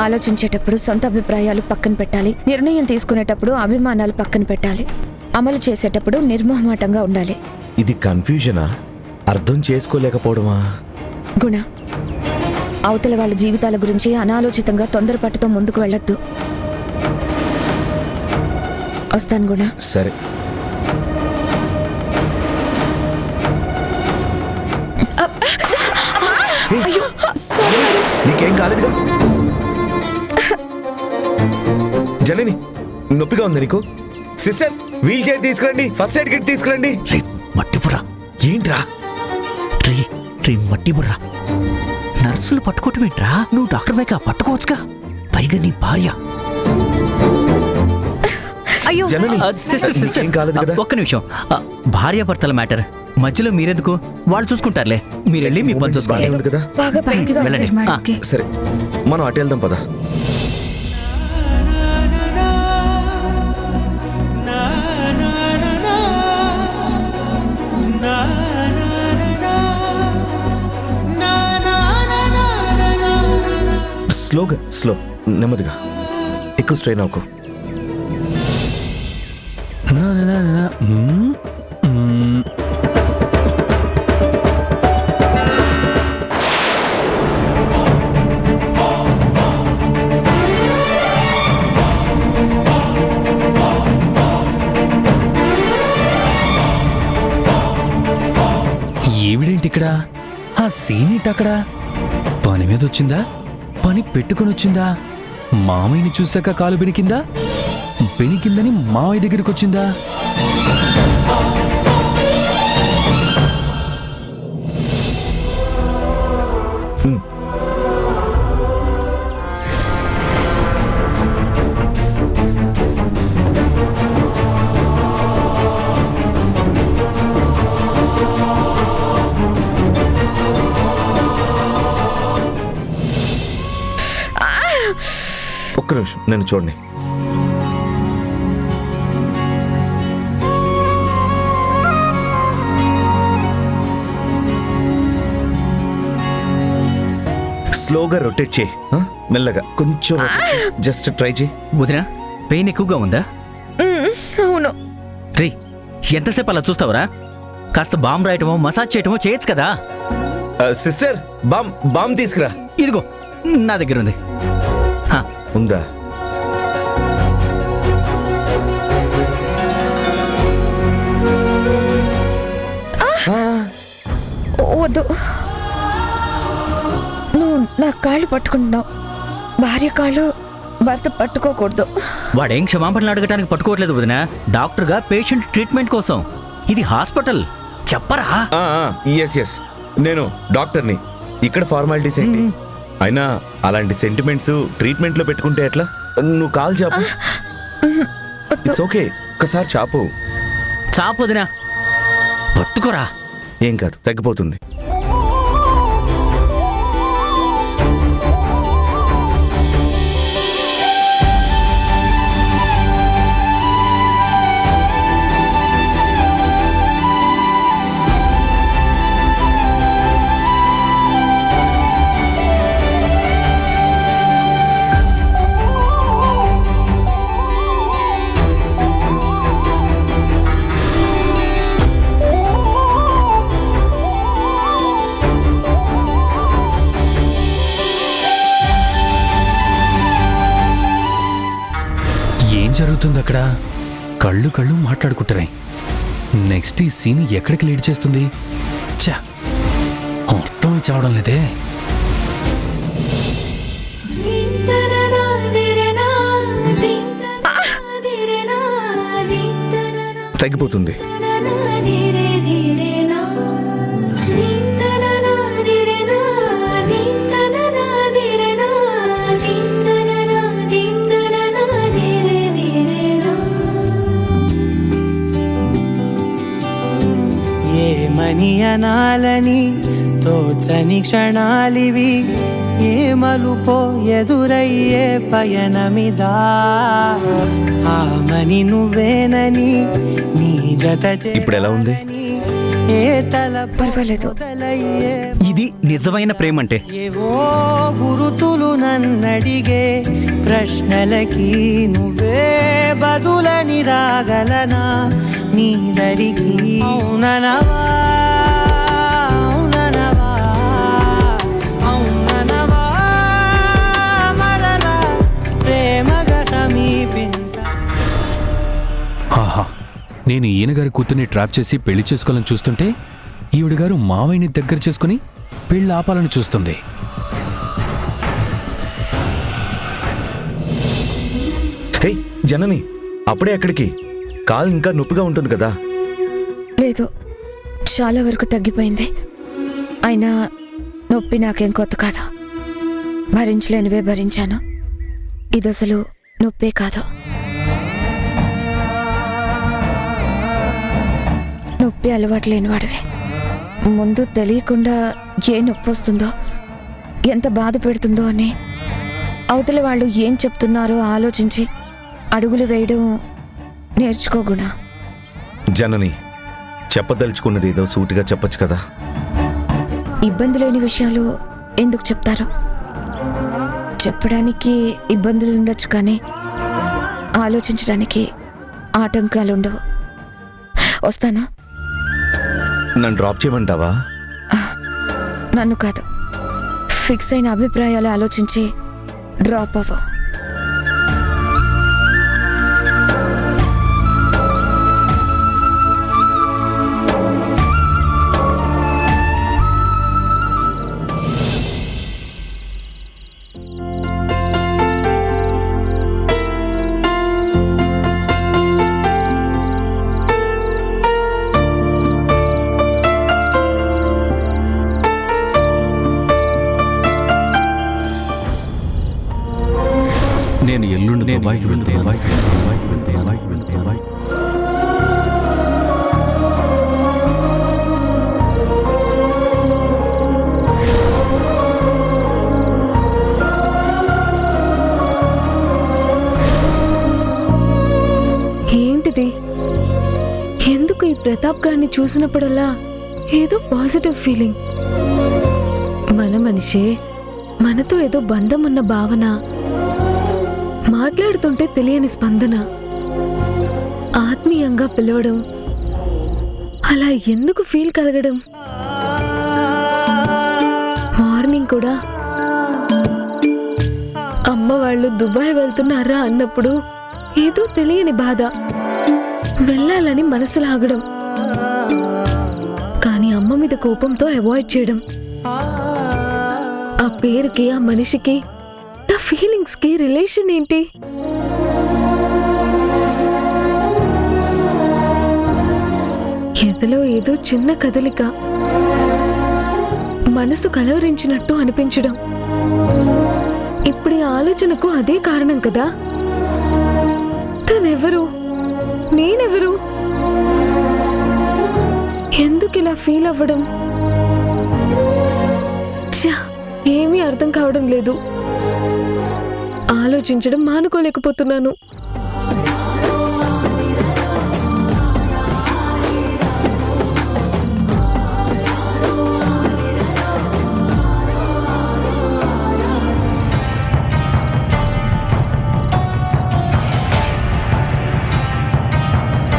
ఆలోచించేటప్పుడు సొంత అభిప్రాయాలు పక్కన పెట్టాలి. నిర్ణయం తీసుకునేటప్పుడు అభిమానాలు పక్కన పెట్టాలి. అమలు చేసేటప్పుడు నిర్మోహమాటంగా ఉండాలి. ఇది కన్ఫ్యూజనా, అర్థం చేసుకోలేకపోవడమా? గుణ, అవతల వాళ్ళ జీవితాల గురించి అనాలోచితంగా తొందరపాటుతో ముందుకు వెళ్ళొద్దు. వస్తాను గుణ. సరే. నీకేం కాలేదుగా? జనని, నొప్పిగా ఉంది నీకు? సిస్టర్, వీల్ చైర్ తీసుకురండి, ఫస్ట్ ఎయిడ్ కిట్ తీసుకురండి. మట్టి బుర్రా. ఏంట్రా? మట్టి బుర్రా, నర్సులు పట్టుకోవటం ఏంట్రా? నువ్వు డాక్టర్ వైగా పట్టుకోవచ్చుగా, పైగా నీ భార్య. అయ్యో ఒక్క నిమిషం. భార్యాభర్తల మ్యాటర్ మధ్యలో మీరెందుకు? వాళ్ళు చూసుకుంటారులే, మీరు వెళ్ళి మీ పని చూసుకోండి కదా. సరే, మనం అటు వెళ్దాం పద. స్లో, నెమ్మదిగా ఎక్కువ స్ట్రెయిన్ అవ్వకు. ఏమిడేంటి ఇక్కడ? ఆ సీనిట్ అక్కడ పని మీద వచ్చిందా? పని పెట్టుకుని వచ్చిందా? మామయ్యని చూశాక కాలు బెనికిందా? బెనికిందని మామయ్య దగ్గరికి వచ్చిందా? ఒక్క నిమిషం, నేను చూడండి. స్లోగా రొటేట్ చేయి, మెల్లగా కొంచెం జస్ట్ ట్రై చేయి. వదినా, పెయిన్ ఎక్కువగా ఉందా? అవును. రే, ఎంతసేపు అలా చూస్తావరా? కాస్త బాంబు రాయటమో మసాజ్ చేయటమో చేయొచ్చు కదా. సిస్టర్, బామ్ తీసుకురా. ఇదిగో నా దగ్గర ఉంది. ఉందా? వద్దు, నువ్వు నా కాళ్ళు పట్టుకుంటున్నావు. భార్య కాళ్ళు భర్త పట్టుకోకూడదు. వాడేం క్షమాపణలు అడగటానికి పట్టుకోవట్లేదు వదినా, డాక్టర్గా పేషెంట్ ట్రీట్మెంట్ కోసం. ఇది హాస్పిటల్, చెప్పరా? ఎస్, నేను డాక్టర్ని. ఇక్కడ ఫార్మాలిటీస్ ఏంటి? అయినా అలాంటి సెంటిమెంట్స్ ట్రీట్మెంట్ లో పెట్టుకుంటే ఎట్లా? నువ్వు కాల్ చాపు. ఇట్స్ ఓకే, ఒక్కసారి చాపు. చాపు వదినా, పట్టుకోరా. ఏం కాదు, తగ్గిపోతుంది. జరుగుతుంది అక్కడ? కళ్ళు మాట్లాడుకుంటున్నాయి. నెక్స్ట్ ఈ సీన్ ఎక్కడికి లీడ్ చేస్తుంది? అర్థం చావడం లేదే. తగ్గిపోతుంది. ఏమని అనాలని తోచని క్షణాలివి, ఏ మలుపో ఎదురయ్యే పయనమిదా. ఆమని నువ్వేనని నీ జత ఇప్పుడు ఎలా ఉంది? పర్వాలేదు. నిజమైన ప్రేమ అంటే. ఏవో గురుతులు నన్నడిగే ప్రశ్నలకి నువ్వే బదులని రాగలనా నీ దరికి అవుననవా అవుననవా అవుననవా మరలా ప్రేమగా సమీపించ. ఆహా, నేను ఈయన గారి కూతుర్ని ట్రాప్ చేసి పెళ్లి చేసుకోవాలని చూస్తుంటే ఈవిడ గారు మావయ్యని దగ్గర చేసుకుని పెళ్లి ఆపాలని చూస్తుంది. హే జనని, అప్పుడే ఎక్కడికి? కాలు ఇంకా నొప్పిగా ఉంటుంది కదా. లేదు, చాలా వరకు తగ్గిపోయింది. అయినా నొప్పి నాకేం కొత్త కాదు. భరించలేనివే భరించాను. ఇది అసలు నొప్పే కాదు. నొప్పి అలవాటు లేనివాడివే. ముందు తెలియకుండా ఏ నొప్పి వస్తుందో, ఎంత బాధ పెడుతుందో అని అవతల వాళ్ళు ఏం చెప్తున్నారో ఆలోచించి అడుగులు వేయడం నేర్చుకోగుణా. జనని, చెప్పదలుచుకున్నది ఏదో సూటిగా చెప్పొచ్చు కదా. ఇబ్బంది లేని విషయాలు ఎందుకు చెప్తారు? చెప్పడానికి ఇబ్బందులు ఉండొచ్చు, కానీ ఆలోచించడానికి ఆటంకాలుండవు. వస్తానా? నన్ను డ్రాప్ చేయమంటావా? నన్ను కాదు, ఫిక్స్ అయిన అభిప్రాయాలు ఆలోచించి డ్రాప్ అవ్వ. నేను ఎల్లుండి దుబాయ్కి వెళ్తున్నాను. ఏంటిది? ఎందుకు ఈ ప్రతాప్ గారిని చూసినప్పుడల్లా ఏదో పాజిటివ్ ఫీలింగ్? మన మనిషే, మనతో ఏదో బంధం ఉన్న భావన, మాట్లాడుతుంటే తెలియని స్పందన, ఆత్మీయంగా పిలవడం, అలా ఎందుకు ఫీల్ కలగడం? మార్నింగ్ కూడా అమ్మ వాళ్ళు దుబాయ్ వెళ్తున్నారా అన్నప్పుడు ఏదో తెలియని బాధ, వెళ్ళాలని మనసు లాగడం, కానీ అమ్మ మీద కోపంతో అవాయిడ్ చేయడం. ఆ పేరుకి, ఆ మనిషికి, నా ఫీలింగ్స్ కి రిలేషన్ ఏంటి? ఎదలో ఏదో చిన్న కదలిక, మనసు కలవరించినట్టు అనిపించడం. ఇప్పుడు ఈ ఆలోచనకు అదే కారణం కదా. తనెవరు, నేనెవరు, ఎందుకు ఇలా ఫీల్ అవ్వడం? ఏమీ అర్థం కావడం లేదు. ఆలోచించడం మానుకోలేకపోతున్నాను.